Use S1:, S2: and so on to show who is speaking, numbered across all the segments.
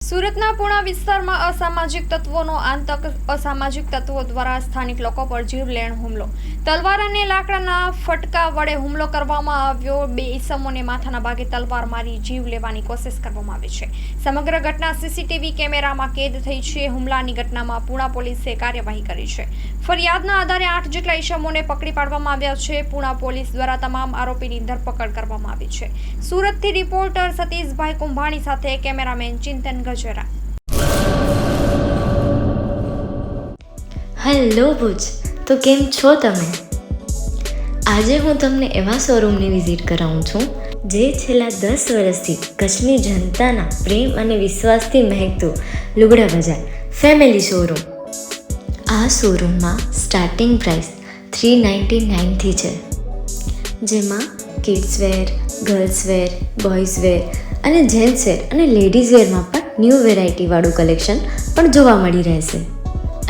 S1: સુરતના પુણા વિસ્તારમાં અસામાજિક તત્વોનો આતંક. અસામાજિક તત્વો દ્વારા સ્થાનિક લોકો પર જીવલેણ હુમલો. તલવાર અને લાકડાના ફટકા વડે હુમલો કરવામાં આવ્યો. 2 ઈસમોને માથાના ભાગે તલવાર મારી જીવ લેવાની કોશિશ કરવામાં આવી છે. સમગ્ર ઘટના સીસીટીવી કેમેરામાં કેદ થઈ છે. હુમલાની ઘટનામાં પુણા પોલીસે કાર્યવાહી કરી છે. ફરિયાદના આધારે 8 જેટલા ઈસમોને પકડી પાડવામાં આવ્યા છે. પુણા પોલીસ દ્વારા તમામ આરોપીની ધરપકડ કરવામાં આવી છે. સુરતથી રિપોર્ટર સતીશભાઈ કુંભાણી સાથે કેમેરામેન ચિંતન ગજરા.
S2: હેલો ભુજ, તો કેમ છો તમે? આજે હું તમને એવા શોરૂમની વિઝિટ કરાવું છું જે છેલ્લા 10 વર્ષથી કચ્છની જનતાના પ્રેમ અને વિશ્વાસથી મહેકતું લુગડા બજાર ફેમિલી શોરૂમ. આ શોરૂમમાં સ્ટાર્ટિંગ પ્રાઇસ 399થી છે, જેમાં kids wear, girls wear, boys wear અને જેન્ટ્સ વેર અને લેડીઝ વેરમાં પણ ન્યૂ વેરાયટીવાળું કલેક્શન પણ જોવા મળી રહેશે.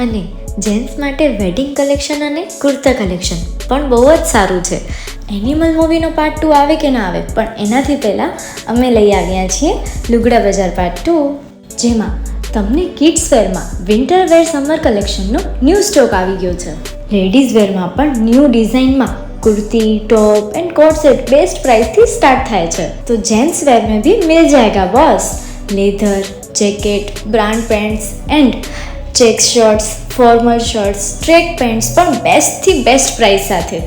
S2: અને જેન્ટ્સ માટે વેડિંગ કલેક્શન અને કુર્તા કલેક્શન પણ બહુ જ સારું છે. એનિમલ મૂવીનો પાર્ટ 2 આવે કે ના આવે, પણ એનાથી પહેલાં અમે લઈ આવ્યા છીએ લુગડા બજાર પાર્ટ 2, જેમાં તમને કિડ્સ વેરમાં વિન્ટર વેર સમર કલેક્શનનો ન્યૂ સ્ટોક આવી ગયો છે. લેડીઝ વેરમાં પણ ન્યૂ ડિઝાઇનમાં kurti, top and coat set best price थी स्टार्ट થાય છે. तो जेंट्स वेयर में भी मिल जाएगा boss. Leather, jacket, brand pants and check shirts, formal shirts, track pants પણ બેસ્ટથી બેસ્ટ પ્રાઇસ સાથે.